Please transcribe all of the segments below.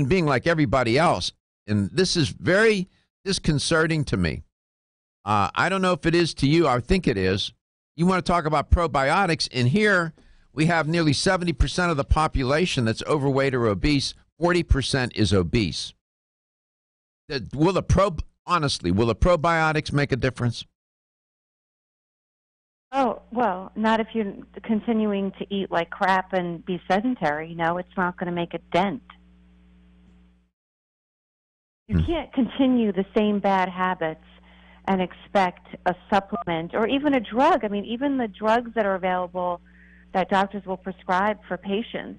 being like everybody else. And this is very disconcerting to me. I don't know if it is to you. I think it is. You want to talk about probiotics, and here we have nearly 70% of the population that's overweight or obese. 40% is obese. Honestly, will the probiotics make a difference? Oh, well, not if you're continuing to eat like crap and be sedentary. No, it's not going to make a dent. You can't continue the same bad habits and expect a supplement or even a drug. I mean, even the drugs that are available that doctors will prescribe for patients,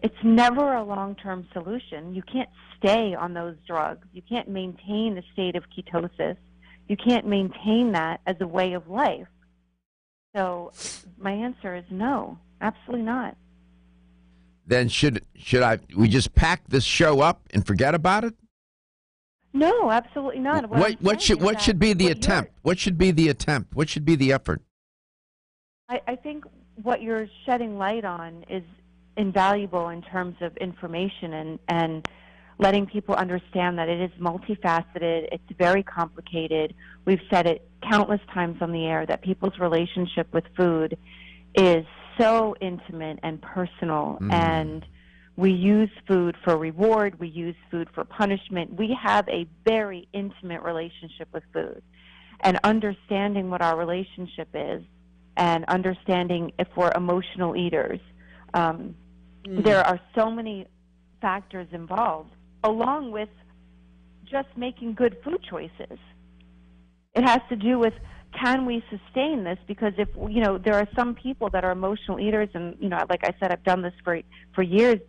it's never a long-term solution. You can't stay on those drugs. You can't maintain a state of ketosis. You can't maintain that as a way of life. So my answer is no, absolutely not. Then should we just pack this show up and forget about it? No, absolutely not. What should be the attempt? What should be the attempt? What should be the effort? I think what you're shedding light on is invaluable in terms of information and letting people understand that it is multifaceted, it's very complicated. We've said it countless times on the air that people's relationship with food is so intimate and personal, and we use food for reward, we use food for punishment. We have a very intimate relationship with food, and understanding what our relationship is and understanding if we're emotional eaters. There are so many factors involved, along with just making good food choices. It has to do with, can we sustain this? Because if, there are some people that are emotional eaters, and, like I said, I've done this for years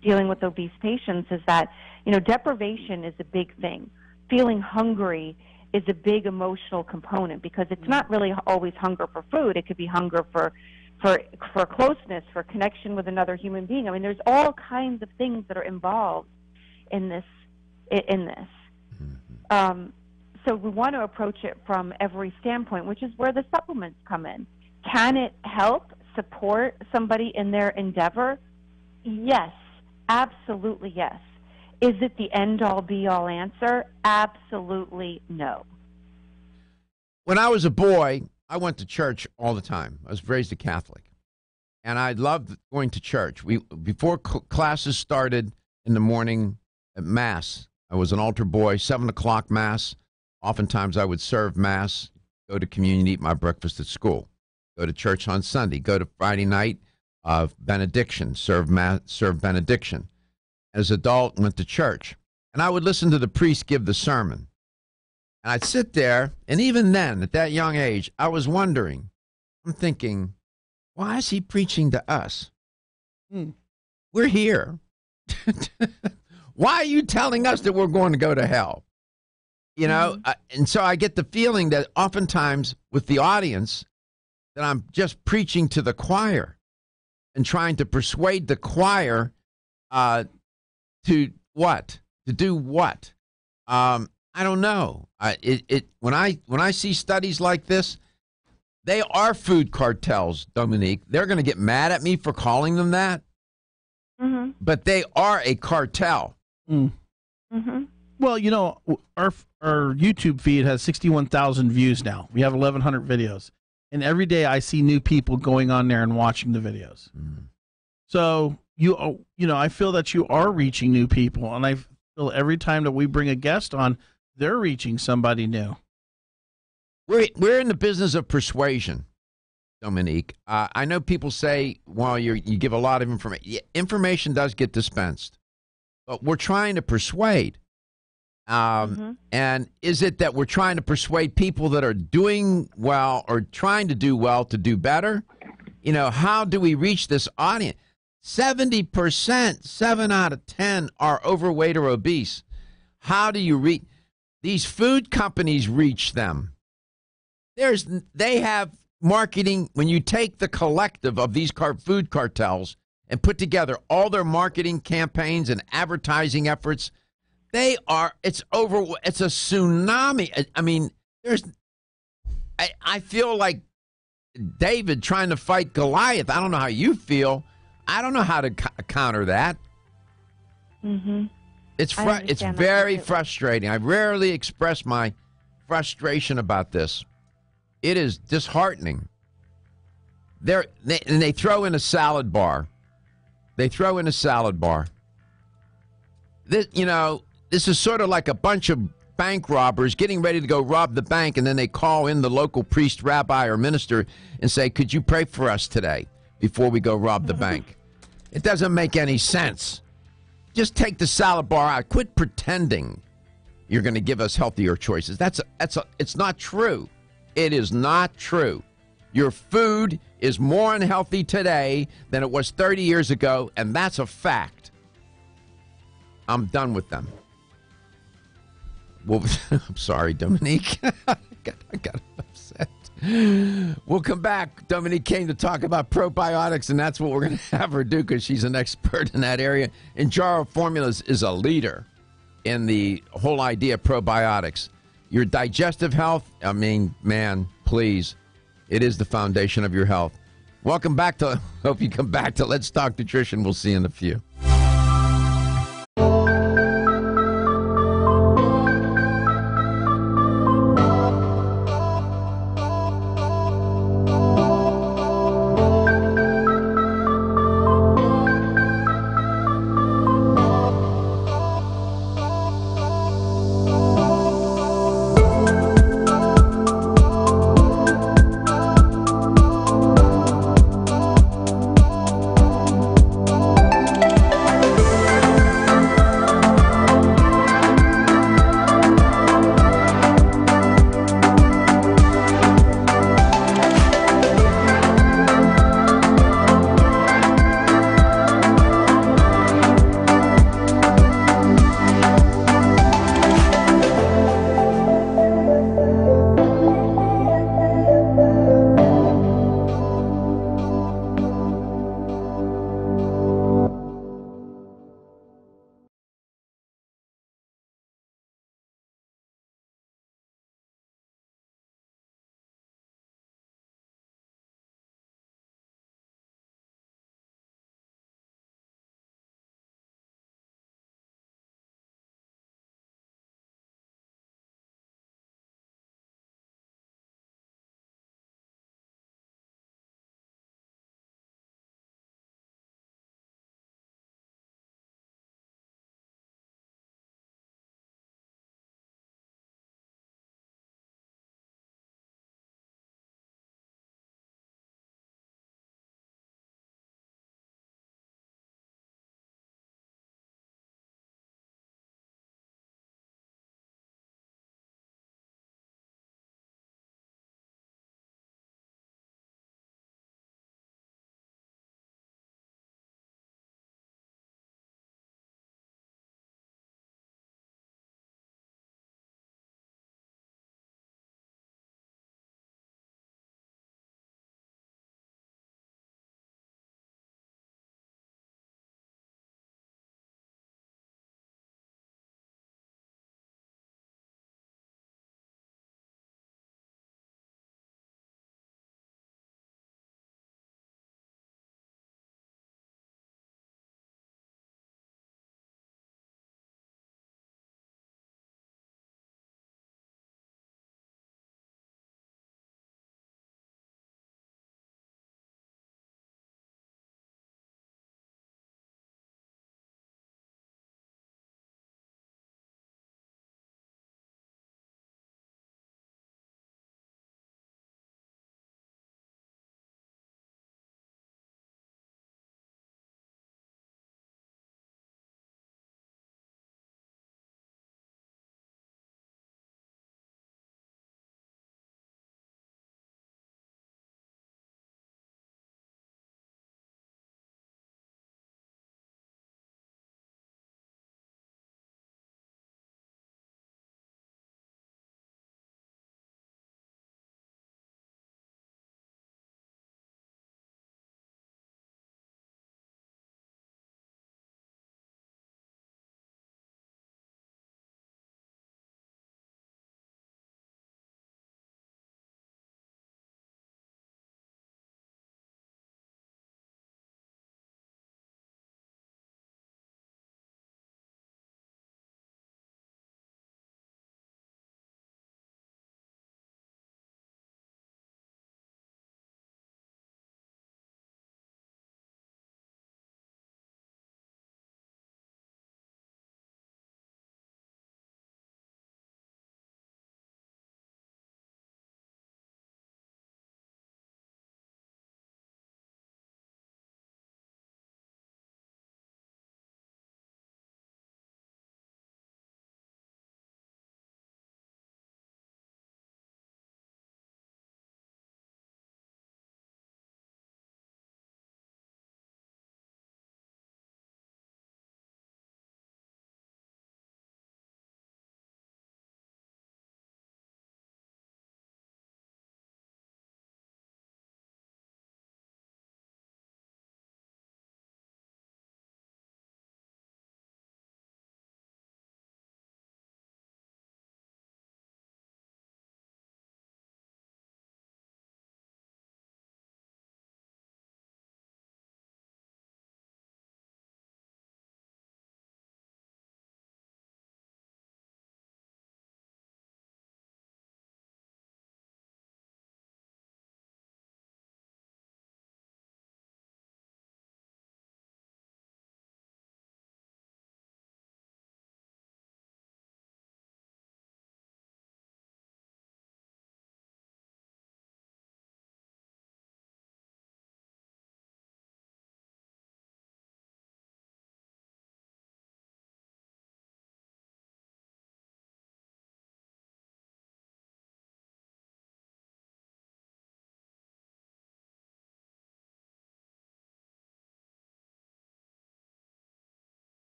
dealing with obese patients, is that, deprivation is a big thing. Feeling hungry is a big emotional component, because it's not really always hunger for food. It could be hunger for closeness, for connection with another human being. I mean, there's all kinds of things that are involved in this. So we want to approach it from every standpoint, which is where the supplements come in. Can it help support somebody in their endeavor? Yes, absolutely yes. Is it the end-all, be-all answer? Absolutely no. When I was a boy, I went to church all the time. I was raised a Catholic, and I loved going to church. Before classes started in the morning at Mass, I was an altar boy, 7 o'clock Mass. Oftentimes I would serve Mass, go to communion, eat my breakfast at school, go to church on Sunday, go to Friday night of benediction, serve benediction. As an adult, went to church, and I would listen to the priest give the sermon. And I'd sit there, and even then, at that young age, I was wondering, I'm thinking, why is he preaching to us? We're here. Why are you telling us that we're going to go to hell? And so I get the feeling that oftentimes with the audience that I'm just preaching to the choir and trying to persuade the choir to what? To do what? I don't know. When I see studies like this, they are food cartels, Dominique. They're going to get mad at me for calling them that, but they are a cartel. Well, our YouTube feed has 61,000 views now. We have 1,100 videos, and every day I see new people going on there and watching the videos. So I feel that you are reaching new people, and I feel every time that we bring a guest on, they're reaching somebody new. We're in the business of persuasion, Dominique. I know people say, well, you give a lot of information. Yeah, information does get dispensed, but we're trying to persuade. And is it that we're trying to persuade people that are doing well or trying to do well to do better? How do we reach this audience? 70%, 7 out of 10 are overweight or obese. How do you reach? These food companies reach them. They have marketing. When you take the collective of these food cartels and put together all their marketing campaigns and advertising efforts, it's a tsunami. I mean, I feel like David trying to fight Goliath. I don't know how you feel. I don't know how to counter that. Mm-hmm. It's I understand that very completely. frustrating. I rarely express my frustration about this. It is disheartening. They throw in a salad bar. They throw in a salad bar. This is sort of like a bunch of bank robbers getting ready to go rob the bank, and then they call in the local priest, rabbi, or minister and say, could you pray for us today before we go rob the bank? It doesn't make any sense. Just take the salad bar out. Quit pretending you're going to give us healthier choices. It's not true. It is not true. Your food is more unhealthy today than it was 30 years ago, and that's a fact. I'm done with them. Well, I'm sorry, Dominique. I got upset. We'll come back. Dominique came to talk about probiotics, and that's what we're going to have her do because she's an expert in that area. And Jaro Formulas is a leader in the whole idea of probiotics. Your digestive health, I mean, man, please. It is the foundation of your health. Welcome back to, hope you come back to Let's Talk Nutrition. We'll see you in a few.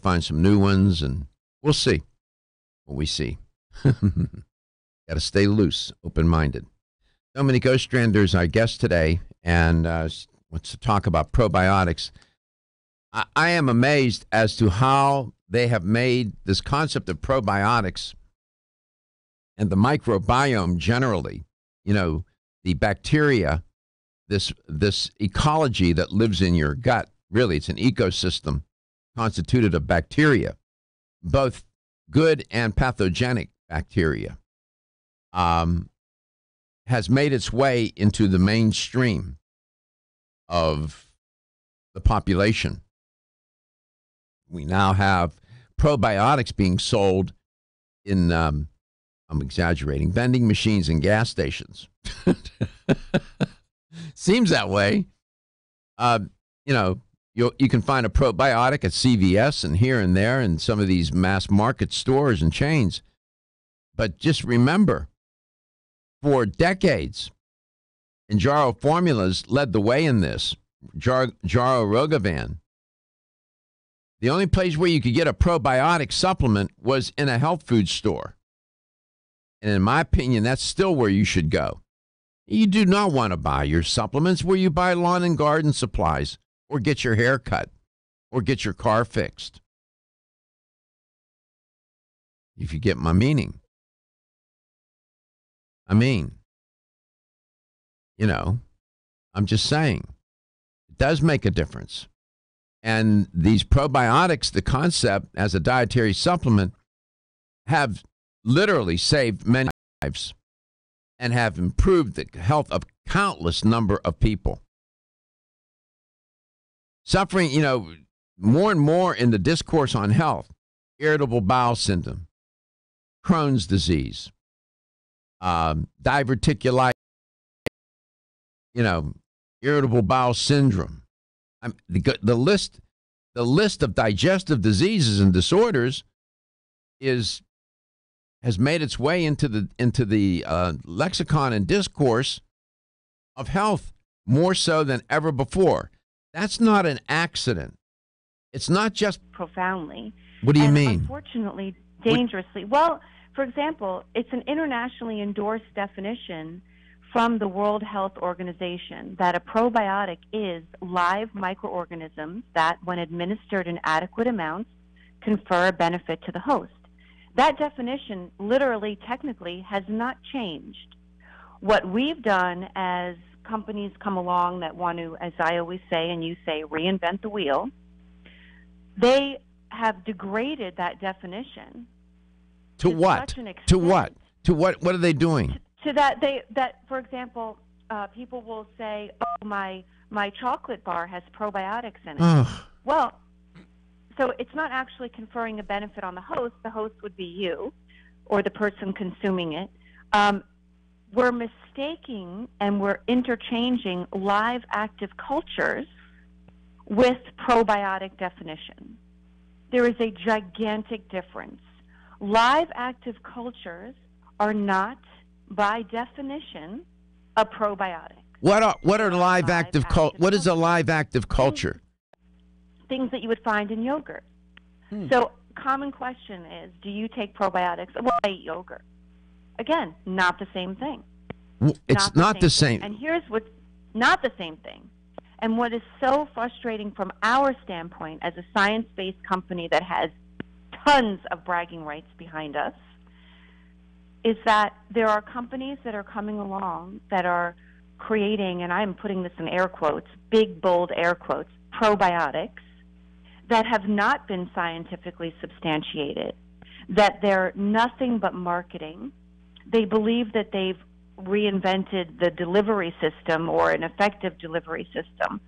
find some new ones, and we'll see what we see. Got to stay loose, open-minded. Dominic Ostrander is our guest today, and wants to talk about probiotics. I am amazed as to how they have made this concept of probiotics and the microbiome generally, the bacteria, this ecology that lives in your gut. Really, it's an ecosystem constituted of bacteria, both good and pathogenic bacteria, has made its way into the mainstream of the population. We now have probiotics being sold in, I'm exaggerating, vending machines and gas stations. Seems that way. You can find a probiotic at CVS and here and there in some of these mass market stores and chains. But just remember, for decades, Injaro Formulas led the way in this. Jaro Rogavan. The only place where you could get a probiotic supplement was in a health food store. And in my opinion, that's still where you should go. You do not want to buy your supplements where you buy lawn and garden supplies or get your hair cut or get your car fixed. If you get my meaning. I mean, I'm just saying, it does make a difference. And these probiotics, the concept as a dietary supplement, have literally saved many lives and have improved the health of countless number of people. Suffering, more and more in the discourse on health, irritable bowel syndrome, Crohn's disease, diverticulitis, irritable bowel syndrome. The list of digestive diseases and disorders has made its way into the lexicon and discourse of health more so than ever before. That's not an accident. It's not just profoundly. What do you mean? Unfortunately, dangerously. Well, for example, it's an internationally endorsed definition from the World Health Organization that a probiotic is live microorganisms that, when administered in adequate amounts, confer a benefit to the host. That definition, literally, technically, has not changed. What we've done as companies come along that want to, as I always say and you say, reinvent the wheel, they have degraded that definition. To what? To what? To what? What are they doing? To that, for example, people will say, "Oh, my chocolate bar has probiotics in it." Well, so it's not actually conferring a benefit on the host. The host would be you, or the person consuming it. We're mistaking and we're interchanging live active cultures with probiotic definition. There is a gigantic difference. Live active cultures are not, by definition, a probiotic. What are live active culture? What is a live active culture? Things that you would find in yogurt. So, common question is, do you take probiotics? Well, I eat yogurt. Again, not the same thing. It's not the same. And here's what's not the same thing. And what is so frustrating from our standpoint as a science-based company that has tons of bragging rights behind us is that there are companies that are coming along that are creating, and I'm putting this in air quotes, big, bold air quotes, probiotics that have not been scientifically substantiated, that they're nothing but marketing. They believe that they've reinvented the delivery system or an effective delivery system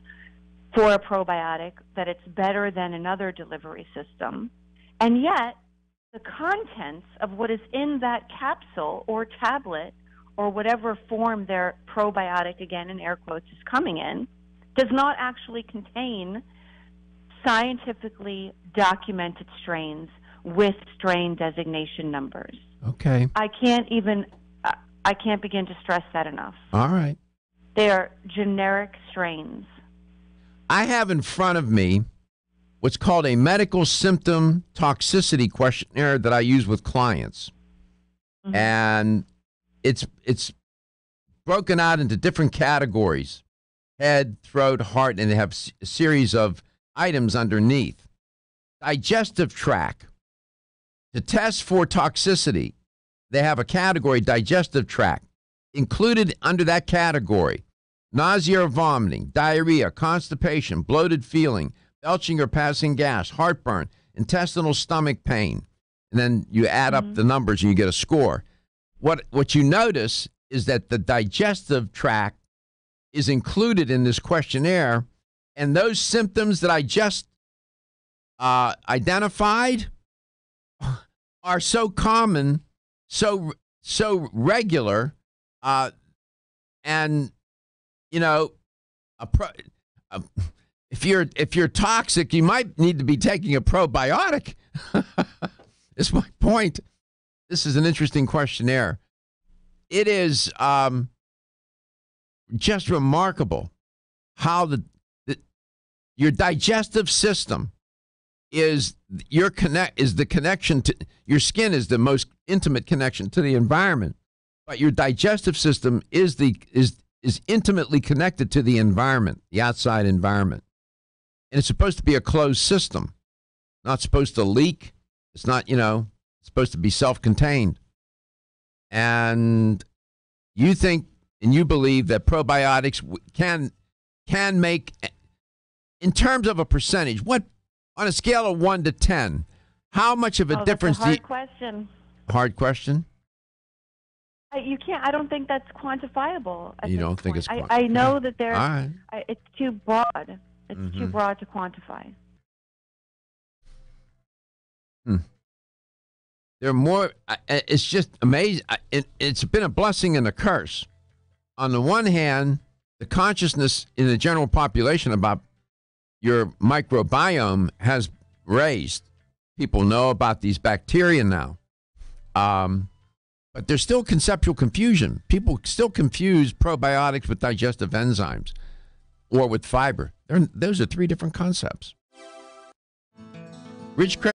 for a probiotic, that it's better than another delivery system. And yet, the contents of what is in that capsule or tablet or whatever form their probiotic, again in air quotes, is coming in, does not actually contain scientifically documented strains with strain designation numbers. Okay. I can't begin to stress that enough. All right. They are generic strains. I have in front of me what's called a medical symptom toxicity questionnaire that I use with clients. Mm-hmm. And it's broken out into different categories: head, throat, heart, and they have a series of items underneath. Digestive tract. To test for toxicity, they have a category, digestive tract. Included under that category: nausea or vomiting, diarrhea, constipation, bloated feeling, belching or passing gas, heartburn, intestinal stomach pain. And then you add up the numbers and you get a score. What you notice is that the digestive tract is included in this questionnaire, and those symptoms that I just identified are so common, so regular, and you know, if you're toxic, you might need to be taking a probiotic. Is my point. This is an interesting questionnaire. It is just remarkable how your digestive system is the connection to your skin, is the most intimate connection to the environment, but your digestive system is intimately connected to the environment, the outside environment. And it's supposed to be a closed system, not supposed to leak. It's not, it's supposed to be self-contained. And you think and you believe that probiotics can make, in terms of a percentage, what, on a scale of 1 to 10, how much of a difference? That's a hard question. Hard question? You can't. I don't think that's quantifiable. You don't think it's quantifiable? I know that there. Right. It's too broad. It's too broad to quantify. There are more. It's just amazing. It's been a blessing and a curse. On the one hand, the consciousness in the general population about your microbiome has raised. People know about these bacteria now. But there's still conceptual confusion. People still confuse probiotics with digestive enzymes or with fiber. Those are 3 different concepts. Rich Craig.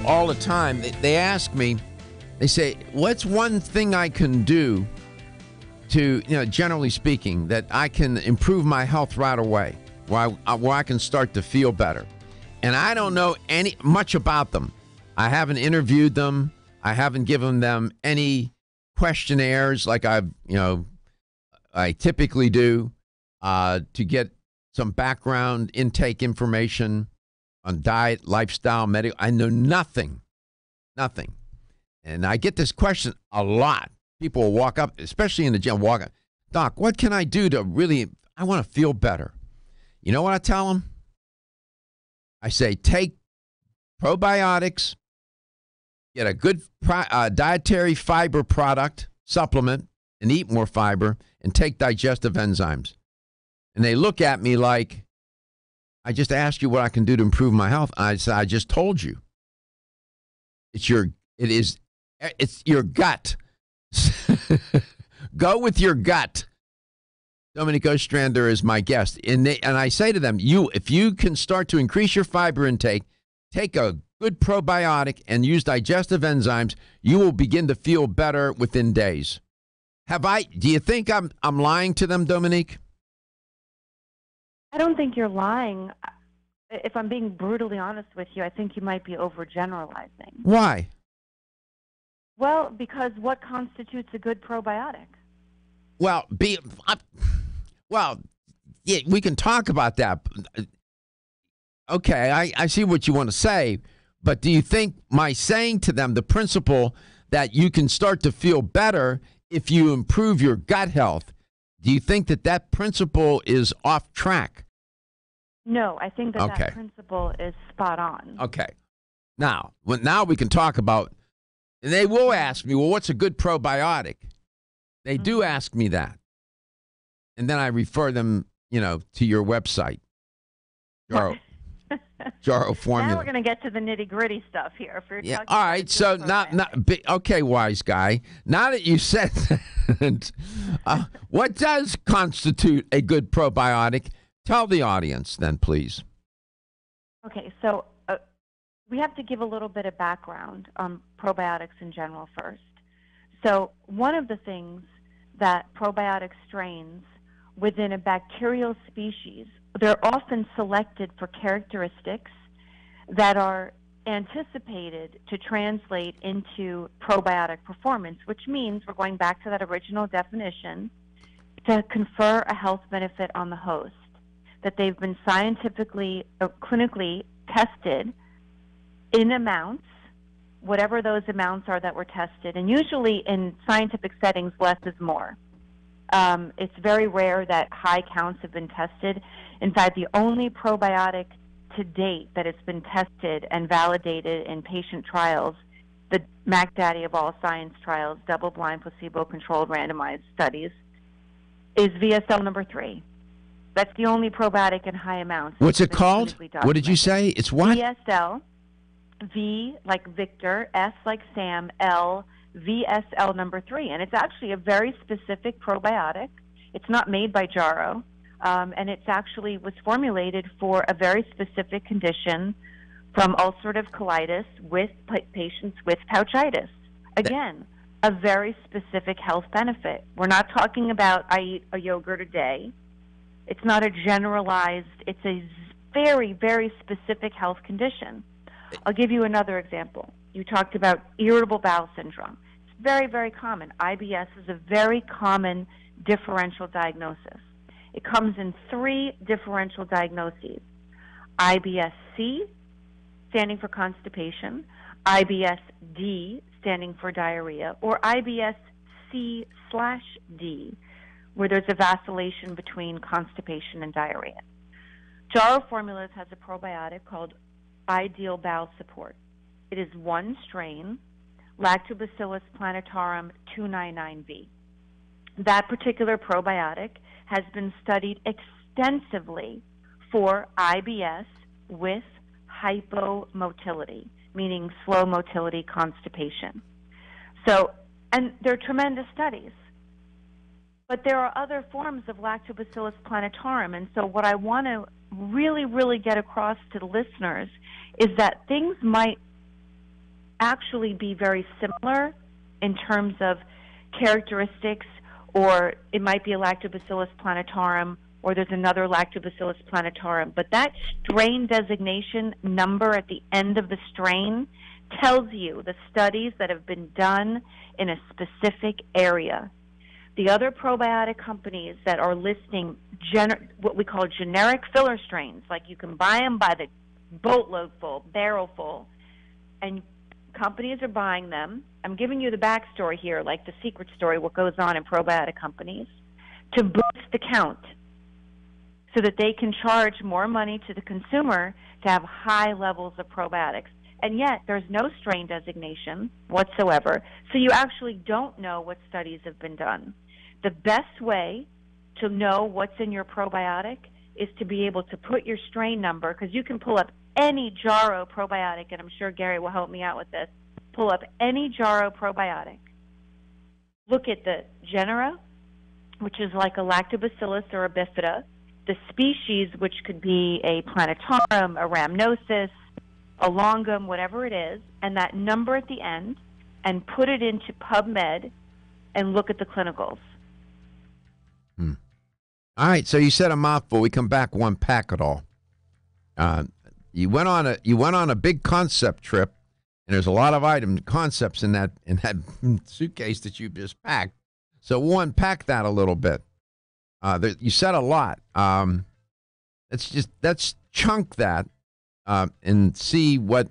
all the time. They ask me, they say, what's one thing I can do to, generally speaking, that I can improve my health right away, where I can start to feel better? And I don't know much about them. I haven't interviewed them. I haven't given them any questionnaires like I typically do to get some background intake information on diet, lifestyle, medical. I know nothing. And I get this question a lot. People will walk up, especially in the gym, walk up, Doc, what can I do to really, I want to feel better. You know what I tell them? I say, take probiotics, get a good dietary fiber product, supplement, and eat more fiber, and take digestive enzymes. And they look at me like, I just asked you what I can do to improve my health. I said, I just told you. It's your gut. Go with your gut. Dominic Ostrander is my guest. And I say to them, if you can start to increase your fiber intake, take a good probiotic and use digestive enzymes, you will begin to feel better within days. Do you think I'm lying to them, Dominique? I don't think you're lying. If I'm being brutally honest with you, I think you might be overgeneralizing. Why? Well, because what constitutes a good probiotic? Well, yeah, we can talk about that. Okay, I see what you want to say, but do you think my saying to them the principle that you can start to feel better if you improve your gut health, do you think that principle is off track? No, I think that principle is spot on. Okay. Now we can talk about, and they will ask me, well, what's a good probiotic? They do ask me that. And then I refer them, to your website, Jarrow Formula. Now we're going to get to the nitty-gritty stuff here. If you're talking all right. So okay, wise guy. Now that you said that, what does constitute a good probiotic? Tell the audience then, please. Okay, so we have to give a little bit of background on probiotics in general first. So one of the things that probiotic strains within a bacterial species, they're often selected for characteristics that are anticipated to translate into probiotic performance, which means we're going back to that original definition, to confer a health benefit on the host, that they've been scientifically or clinically tested in amounts, whatever those amounts are that were tested. And usually in scientific settings, less is more. It's very rare that high counts have been tested. In fact, the only probiotic to date that has been tested and validated in patient trials, the Mac Daddy of all science trials, double-blind, placebo-controlled, randomized studies, is VSL number 3. That's the only probiotic in high amounts. What's it called? What did you say? It's what? VSL, V like Victor, S like Sam, L, VSL number 3. And it's actually a very specific probiotic. It's not made by Jarrow. And it's actually was formulated for a very specific condition from ulcerative colitis with patients with pouchitis. Again, a very specific health benefit. We're not talking about I eat a yogurt a day. It's not a generalized, it's a very, very specific health condition. I'll give you another example. You talked about irritable bowel syndrome. It's very, very common. IBS is a very common differential diagnosis. It comes in 3 differential diagnoses. IBS-C, standing for constipation, IBS-D, standing for diarrhea, or IBS-C/D, where there's a vacillation between constipation and diarrhea. Jarrow Formulas has a probiotic called Ideal Bowel Support. It is one strain, Lactobacillus plantarum 299V. That particular probiotic has been studied extensively for IBS with hypomotility, meaning slow motility constipation. So, and they're tremendous studies. But there are other forms of Lactobacillus plantarum, and so what I want to really, really get across to the listeners is that things might actually be very similar in terms of characteristics, or it might be a Lactobacillus plantarum, or there's another Lactobacillus plantarum. But that strain designation number at the end of the strain tells you the studies that have been done in a specific area. The other probiotic companies that are listing what we call generic filler strains, like you can buy them by the boatload full, barrel full, and companies are buying them. I'm giving you the backstory here, like the secret story, what goes on in probiotic companies, to boost the count so that they can charge more money to the consumer to have high levels of probiotics. And yet there's no strain designation whatsoever, so you actually don't know what studies have been done. The best way to know what's in your probiotic is to be able to put your strain number, because you can pull up any Jarrow probiotic, and I'm sure Gary will help me out with this. Pull up any Jarrow probiotic. Look at the genera, which is like a Lactobacillus or a Bifida, the species, which could be a Plantarum, a Rhamnosus, a Longum, whatever it is, and that number at the end, and put it into PubMed and look at the clinicals. All right, so you said a mouthful. We come back, one pack it all. You went on a big concept trip, and there's a lot of concepts in that suitcase that you just packed. So we'll unpack that a little bit. You said a lot. Let's chunk that and see what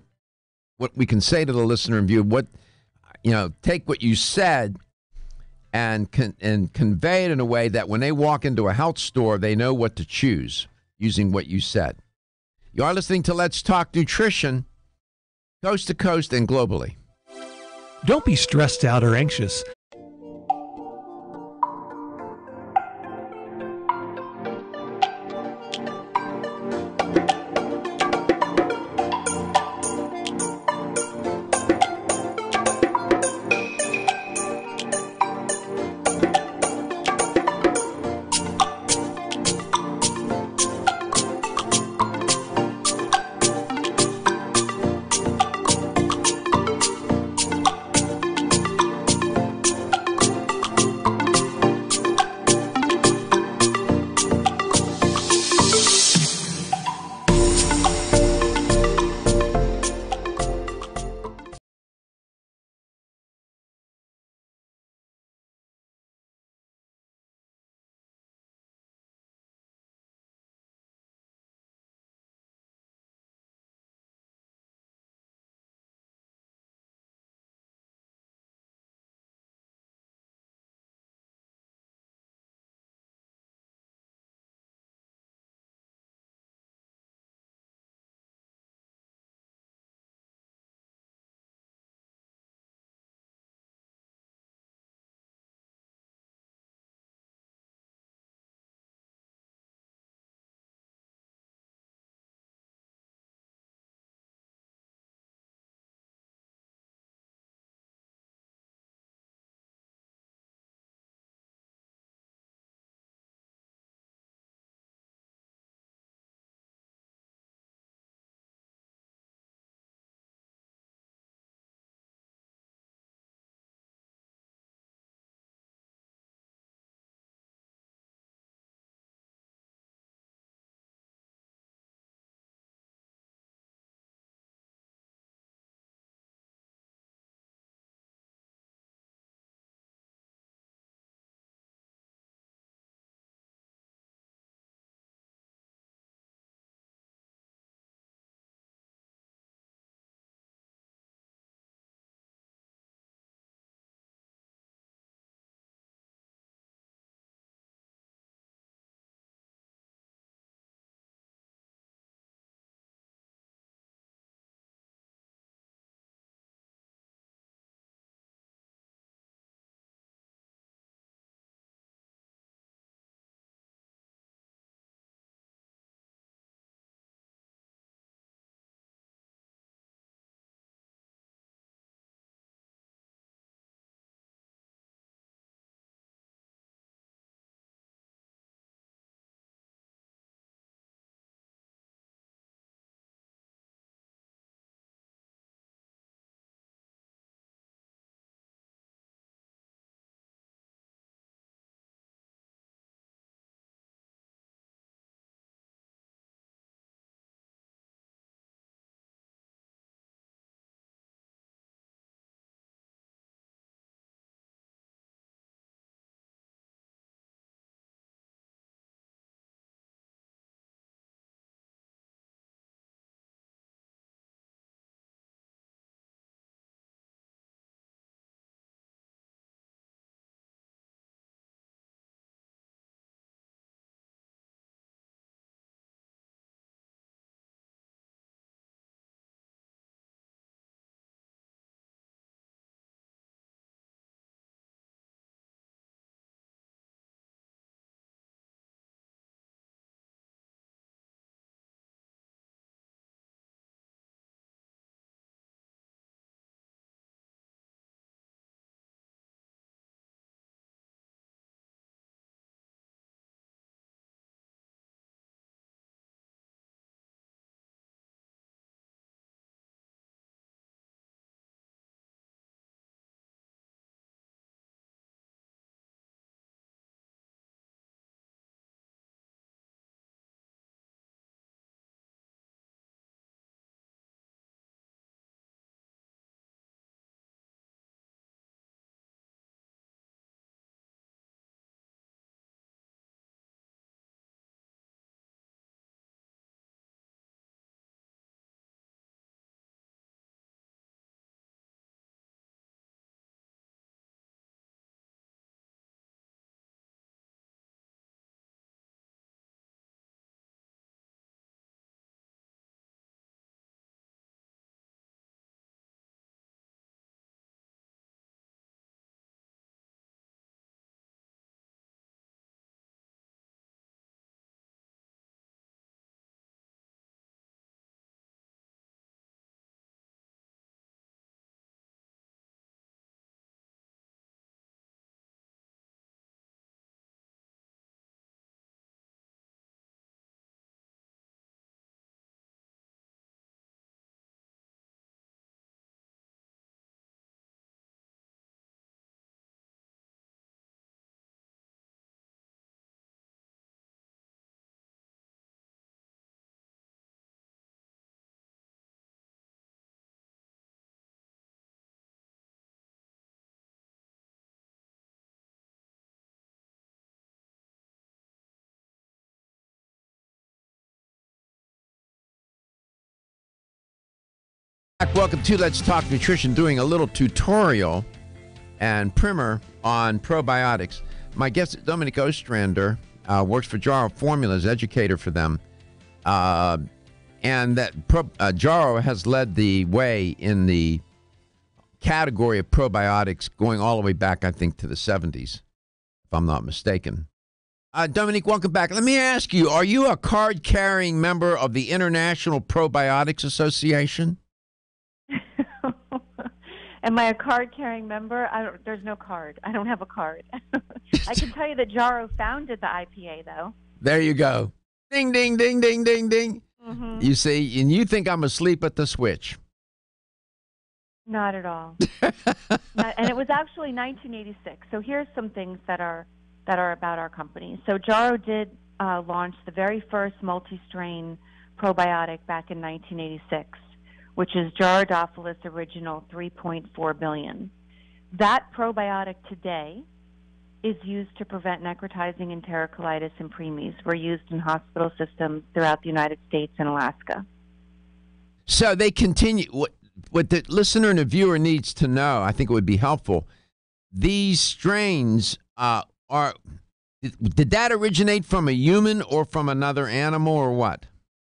we can say to the listener and viewer. Take what you said and convey it in a way that when they walk into a health store, they know what to choose using what you said. You are listening to Let's Talk Nutrition, coast to coast and globally. Don't be stressed out or anxious. Welcome to Let's Talk Nutrition, doing a little tutorial and primer on probiotics. My guest is Dominic Ostrander, works for Jarrow Formulas, educator for them. And that Jarrow has led the way in the category of probiotics going all the way back, I think, to the 70s, if I'm not mistaken. Dominic, welcome back. Let me ask you, are you a card-carrying member of the International Probiotics Association? Am I a card-carrying member? There's no card. I don't have a card. I can tell you that Jarrow founded the IPA, though. There you go. Ding, ding, ding, ding, ding, ding. Mm-hmm. You see, and you think I'm asleep at the switch. Not at all. And it was actually 1986. So here's some things that are about our company. So Jarrow did launch the very first multi-strain probiotic back in 1986. Which is Jarrodophilus Original 3.4 billion. That probiotic today is used to prevent necrotizing enterocolitis and preemies. We're used in hospital systems throughout the United States and Alaska. So they continue. What the listener and the viewer needs to know, I think it would be helpful. These strains did that originate from a human or from another animal or what,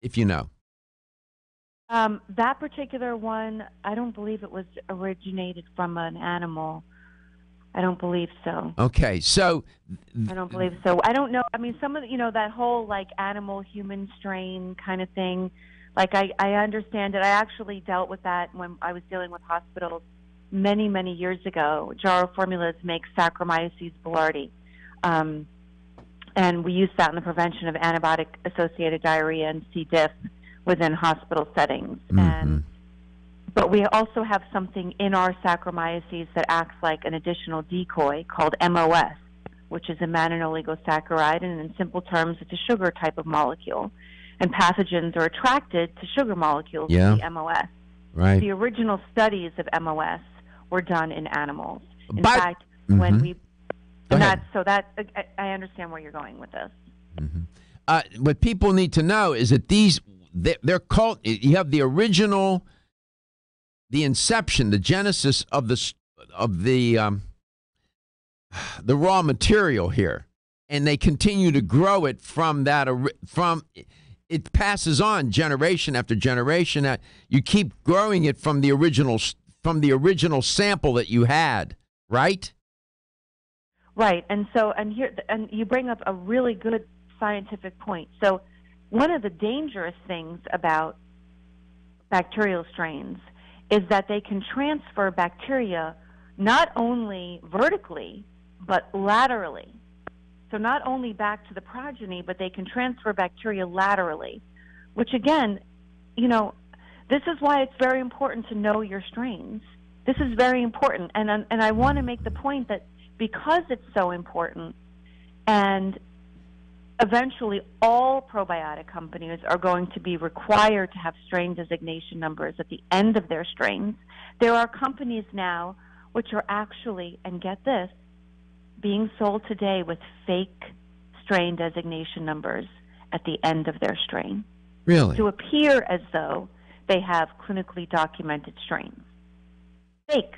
if you know? That particular one, I don't believe it was originated from an animal. I don't believe so. Okay, so I don't believe so. I don't know. I mean, some of the, that whole like animal-human strain kind of thing. Like I understand it. I actually dealt with that when I was dealing with hospitals many, many years ago. Jarrow Formulas makes Saccharomyces boulardii, and we use that in the prevention of antibiotic-associated diarrhea and C. diff within hospital settings. Mm-hmm. But we also have something in our Saccharomyces that acts like an additional decoy called MOS, which is a mannose-oligosaccharide, and in simple terms, it's a sugar type of molecule. And pathogens are attracted to sugar molecules in the MOS. Right. The original studies of MOS were done in animals. In But, fact, when we... Go And ahead. I understand where you're going with this. Mm-hmm. What people need to know is that they're called. You have the original, the inception, the genesis of the raw material here, and they continue to grow it from that. It passes on generation after generation. You keep growing it from the original sample that you had, right? Right, and you bring up a really good scientific point. So, one of the dangerous things about bacterial strains is that they can transfer bacteria not only vertically, but laterally. So not only back to the progeny, but they can transfer bacteria laterally, which again, this is why it's very important to know your strains. This is very important. And I want to make the point that because it's so important, and eventually all probiotic companies are going to be required to have strain designation numbers at the end of their strains. There are companies now which are actually, and get this, being sold today with fake strain designation numbers at the end of their strain. Really? To appear as though they have clinically documented strains. Fake.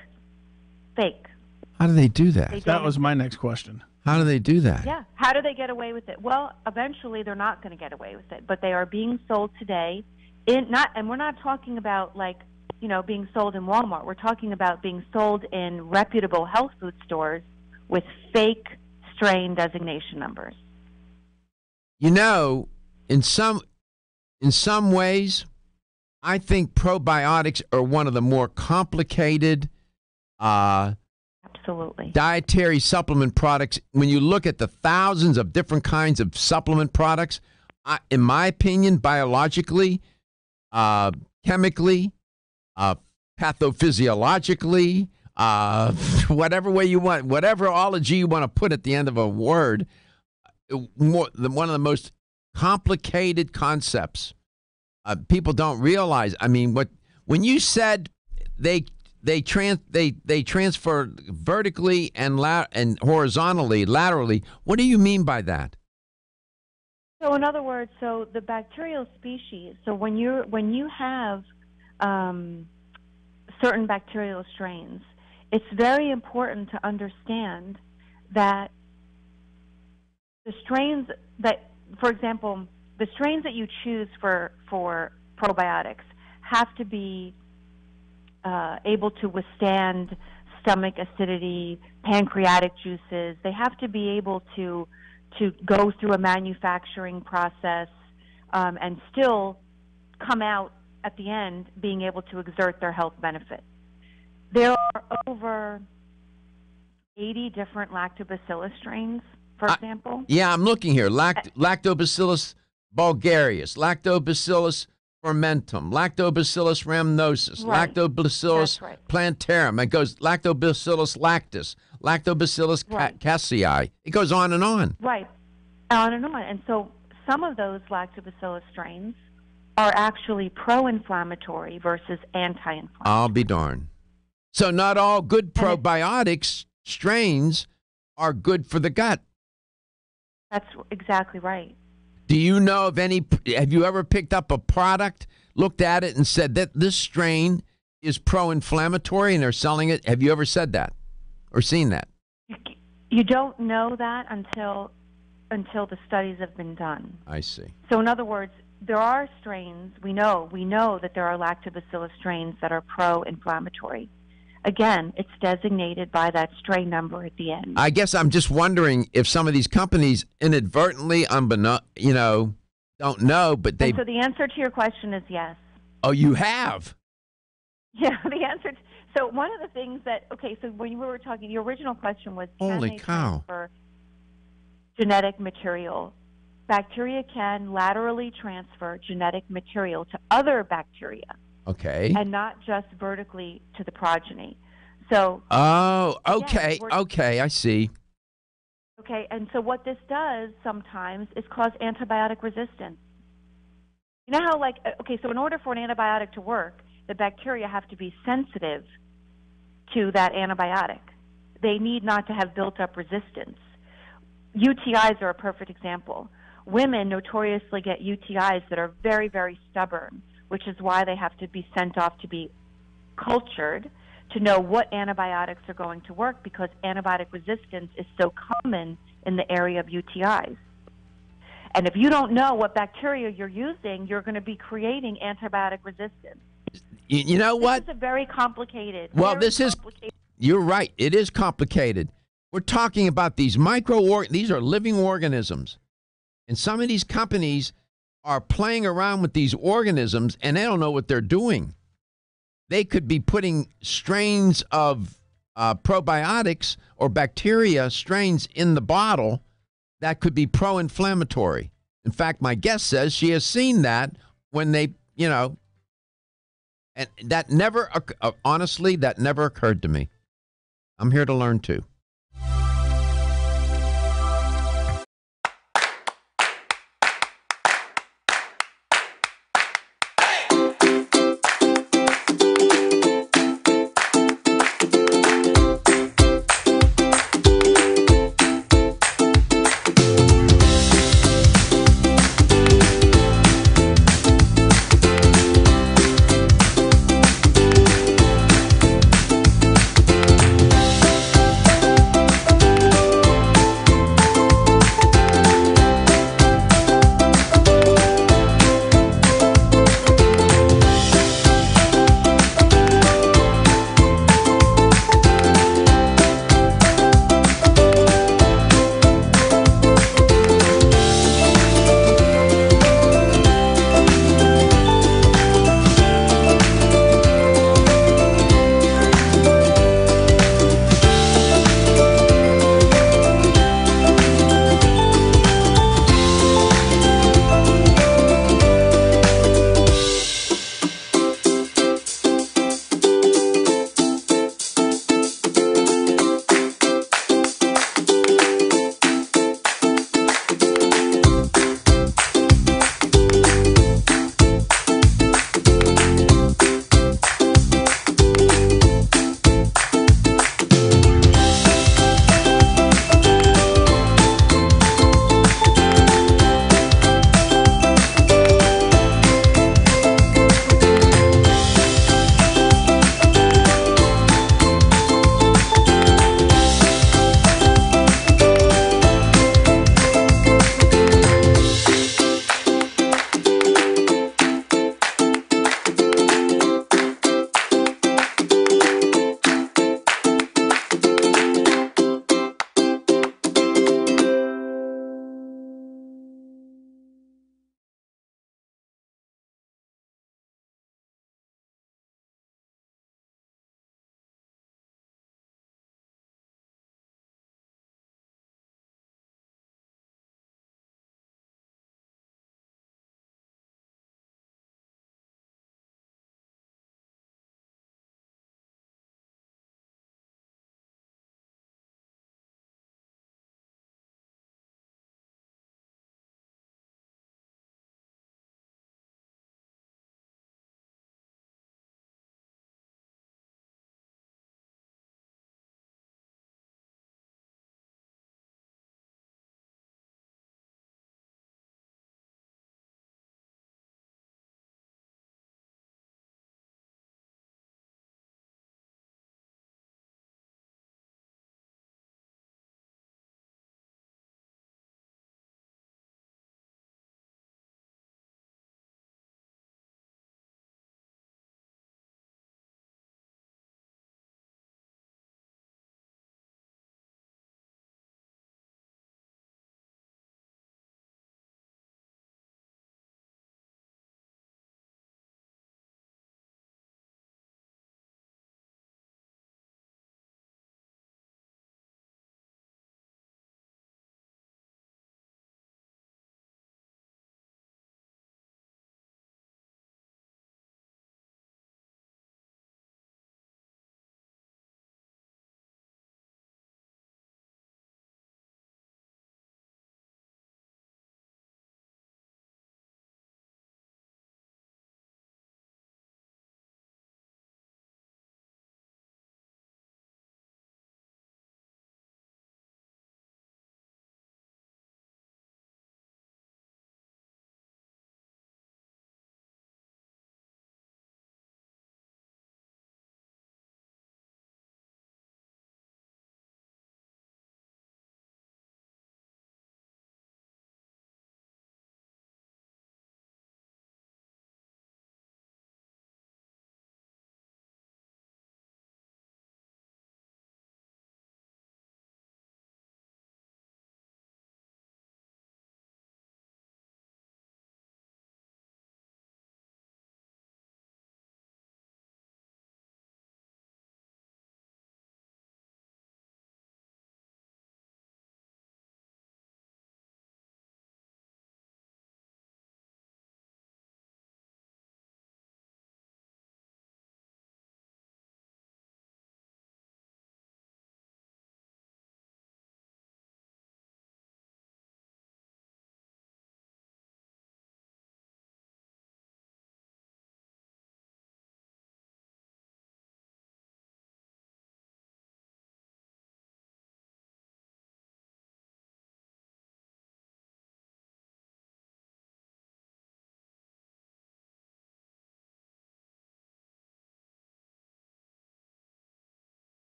How do they do that? That was my next question. How do they do that? Yeah. How do they get away with it? Well, eventually they're not going to get away with it, but they are being sold today and we're not talking about being sold in Walmart. We're talking about being sold in reputable health food stores with fake strain designation numbers. In some ways, I think probiotics are one of the more complicated Absolutely. dietary supplement products. When you look at the thousands of different kinds of supplement products, in my opinion, biologically, chemically, pathophysiologically, whatever way you want, whatever ology you want to put at the end of a word, one of the most complicated concepts. People don't realize. I mean, when you said they transfer vertically and horizontally, laterally, what do you mean by that? So, in other words, the bacterial species. So when you have certain bacterial strains, it's very important to understand that the strains that, for example, the strains that you choose for probiotics have to be able to withstand stomach acidity, pancreatic juices. They have to be able to go through a manufacturing process and still come out at the end being able to exert their health benefit. There are over 80 different lactobacillus strains, for example. Yeah, I'm looking here. Lactobacillus bulgarius, Lactobacillus fermentum, Lactobacillus rhamnosus, Right. Lactobacillus That's right. plantarum. It goes Lactobacillus lactis, Lactobacillus Right. casei. It goes on and on. Right, on and on. And so some of those lactobacillus strains are actually pro-inflammatory versus anti-inflammatory. I'll be darned. So not all good probiotics strains are good for the gut. That's exactly right. Do you know of any? Have you ever picked up a product, looked at it, and said that this strain is pro-inflammatory, and they're selling it? Have you ever said that or seen that? You don't know that until the studies have been done. I see. So in other words, there are strains, we know that there are lactobacillus strains that are pro-inflammatory. Again, it's designated by that strain number at the end. I guess I'm just wondering if some of these companies inadvertently, don't know, but they. And so the answer to your question is yes. Oh, you have? Yeah, the answer. So one of the things so when you were talking, your original question was, can Holy they cow. transfer genetic material? Bacteria can laterally transfer genetic material to other bacteria. Okay. And not just vertically to the progeny. So. Oh, okay. Again, Okay, I see. Okay, and so what this does sometimes is cause antibiotic resistance. You know how, so in order for an antibiotic to work, the bacteria have to be sensitive to that antibiotic. They need not to have built up resistance. UTIs are a perfect example. Women notoriously get UTIs that are very, very stubborn, which is why they have to be sent off to be cultured to know what antibiotics are going to work, because antibiotic resistance is so common in the area of UTIs. And if you don't know what bacteria you're using, you're going to be creating antibiotic resistance. You know what? This is a very complicated. You're right. It is complicated. We're talking about these these are living organisms. And some of these companies are playing around with these organisms, and they don't know what they're doing. They could be putting strains of probiotics or bacteria strains in the bottle that could be pro-inflammatory. In fact, my guest says she has seen that when they, and that never, honestly, that never occurred to me. I'm here to learn too.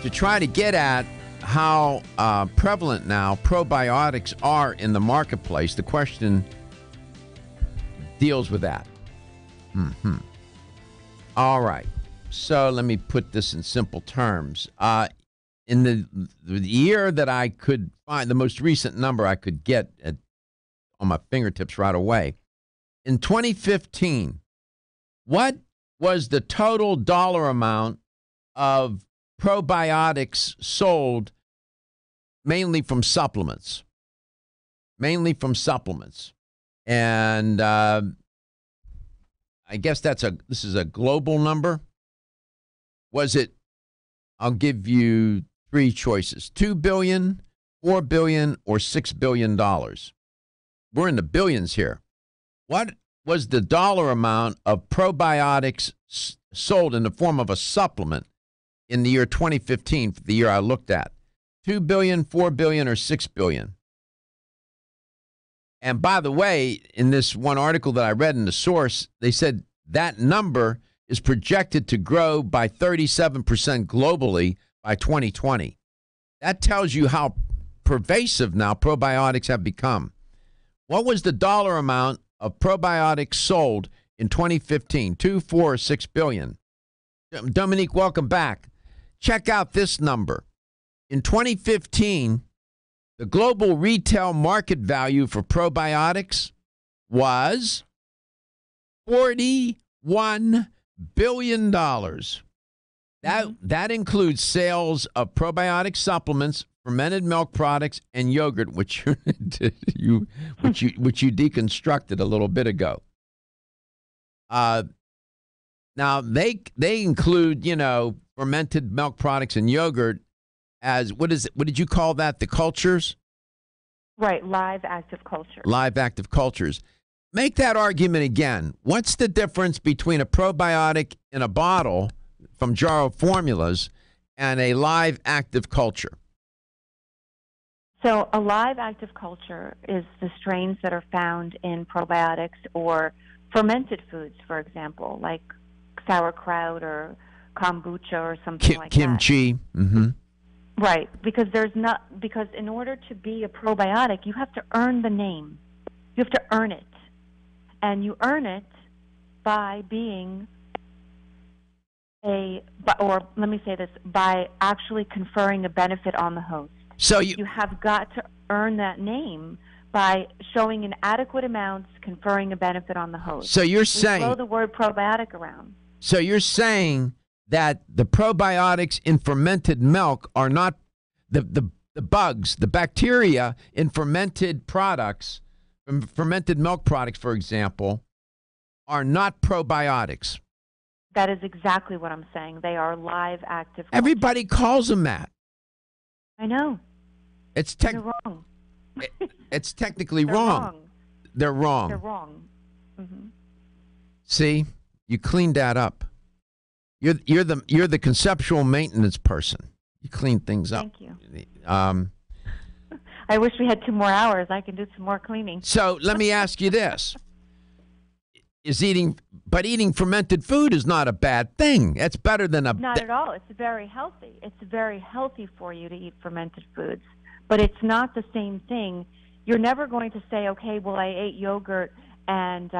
to try to get at how prevalent now probiotics are in the marketplace. The question deals with that. All right. So let me put this in simple terms. In the year that I could find, the most recent number I could get on my fingertips right away, in 2015, what was the total dollar amount of probiotics sold mainly from supplements? And I guess this is a global number. Was it, I'll give you three choices: $2 billion, $4 billion, or $6 billion. We're in the billions here. What was the dollar amount of probiotics sold in the form of a supplement in the year 2015, for the year I looked at? $2 billion, $4 billion, or $6 billion? And by the way, in this one article that I read in the source, they said that number is projected to grow by 37% globally by 2020. That tells you how pervasive now probiotics have become. What was the dollar amount of probiotics sold in 2015? 2, 4, or 6 billion? Dominique, welcome back. Check out this number. In 2015, the global retail market value for probiotics was $41 billion. That includes sales of probiotic supplements, fermented milk products, and yogurt, which you deconstructed a little bit ago. Now they include, fermented milk products and yogurt as what did you call that? The cultures? Right, live active cultures. Live active cultures. Make that argument again. What's the difference between a probiotic in a bottle from Jarrow Formulas and a live active culture? So a live active culture is the strains that are found in probiotics or fermented foods, for example, like sauerkraut or kombucha or something like kimchi. that. Mm-hmm. Right, because in order to be a probiotic, you have to earn the name. You have to earn it. And you earn it by being by actually conferring a benefit on the host. So you have got to earn that name by showing in adequate amounts, conferring a benefit on the host. So you're saying, throw the word probiotic around. So you're saying that the probiotics in fermented milk are not the bugs, the bacteria in fermented products, fermented milk products, for example, are not probiotics. That is exactly what I'm saying. They are live active. Everybody calls them that. I know. They're wrong. It's technically wrong. They're wrong. They're wrong. Mm-hmm. See, you cleaned that up. You're the conceptual maintenance person. You clean things up. Thank you. I wish we had 2 more hours. I can do some more cleaning. So let me ask you this: eating fermented food is not a bad thing. That's better than Not at all. It's very healthy. It's very healthy for you to eat fermented foods, but it's not the same thing. You're never going to say, okay, well, I ate yogurt and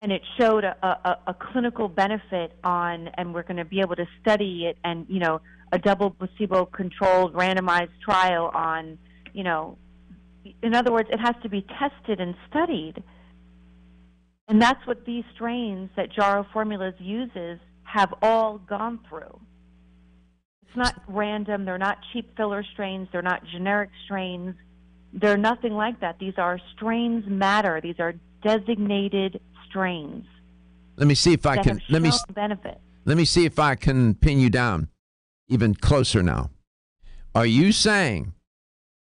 it showed a clinical benefit and we're going to be able to study it and, a double placebo-controlled randomized trial on, in other words, it has to be tested and studied. And that's what these strains that Jarrow Formulas uses have all gone through. It's not random. They're not cheap filler strains. They're not generic strains. They're nothing like that. These are strains matter. These are designated strains. Let me see if I can benefit. Let me see if I can pin you down even closer now. Are you saying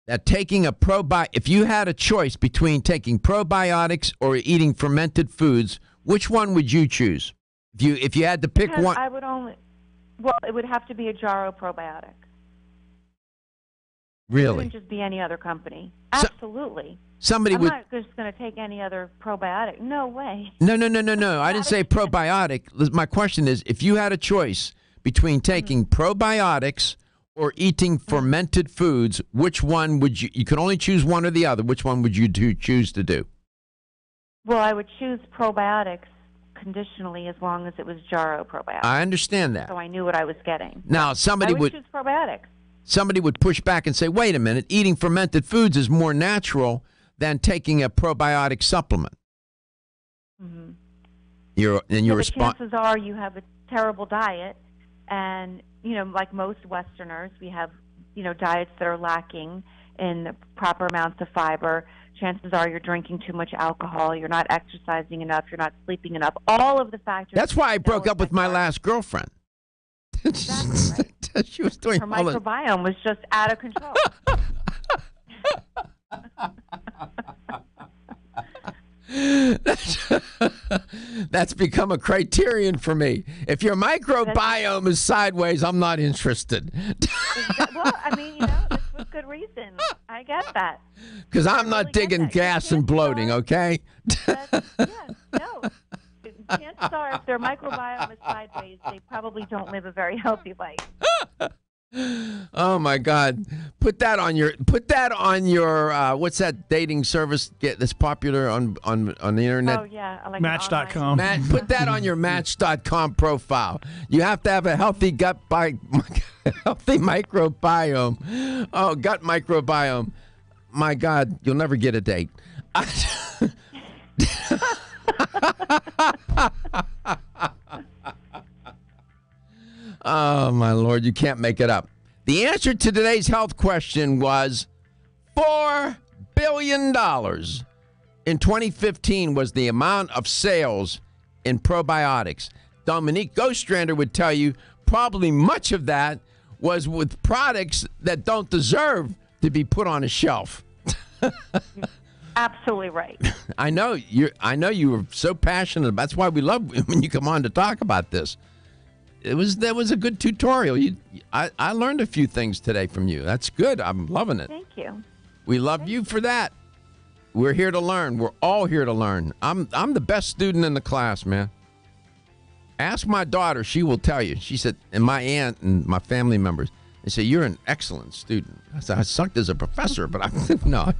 that taking if you had a choice between taking probiotics or eating fermented foods, which one would you choose? If you had to pick one, it would have to be a Jarrow probiotic. Really? It wouldn't just be any other company. Absolutely. I'm not just going to take any other probiotic. No way. No. I didn't say probiotic. My question is, if you had a choice between taking probiotics or eating fermented foods. Which one would you could only choose one or the other. Which one would you choose to do? Well, I would choose probiotics conditionally as long as it was Jarrow probiotics. I understand that. So I knew what I was getting. Now, somebody I would choose probiotics. Somebody would push back and say, wait a minute, eating fermented foods is more natural than taking a probiotic supplement. Mm-hmm. Your response. Chances are you have a terrible diet, and like most Westerners, we have diets that are lacking in the proper amounts of fiber. Chances are you're drinking too much alcohol, you're not exercising enough, you're not sleeping enough. All of the factors. That's why I broke up with my last girlfriend. Exactly right. She was doing her microbiome was just out of control. That's become a criterion for me. If your microbiome is sideways, I'm not interested. Well, I mean, that's with good reason. I get that. Because I'm not digging gas and bloating, okay? No. Chances are, if their microbiome is sideways, they probably don't live a very healthy life. Oh my God! Put that on your what's that dating service that's popular on the internet? Oh yeah, like Match.com. Put that on your Match.com profile. You have to have a healthy healthy microbiome. Oh, gut microbiome. My God, you'll never get a date. Oh, my Lord, you can't make it up. The answer to today's health question was $4 billion in 2015 was the amount of sales in probiotics. Dominique Ostrander would tell you probably much of that was with products that don't deserve to be put on a shelf. Absolutely right. I know you were so passionate. That's why we love when you come on to talk about this. That was a good tutorial. I learned a few things today from you. That's good. I'm loving it. Thank you. We love you for that. We're here to learn. We're all here to learn. I'm the best student in the class, man. Ask my daughter. She will tell you. She said, and my aunt and my family members, they say, you're an excellent student. I said, I sucked as a professor, but no.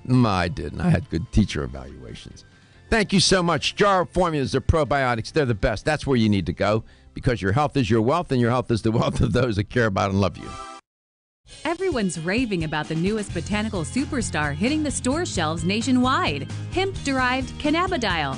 No, I didn't. I had good teacher evaluations. Thank you so much. Jarrow Formulas, they're probiotics. They're the best. That's where you need to go because your health is your wealth, and your health is the wealth of those that care about and love you. Everyone's raving about the newest botanical superstar hitting the store shelves nationwide, hemp-derived cannabidiol.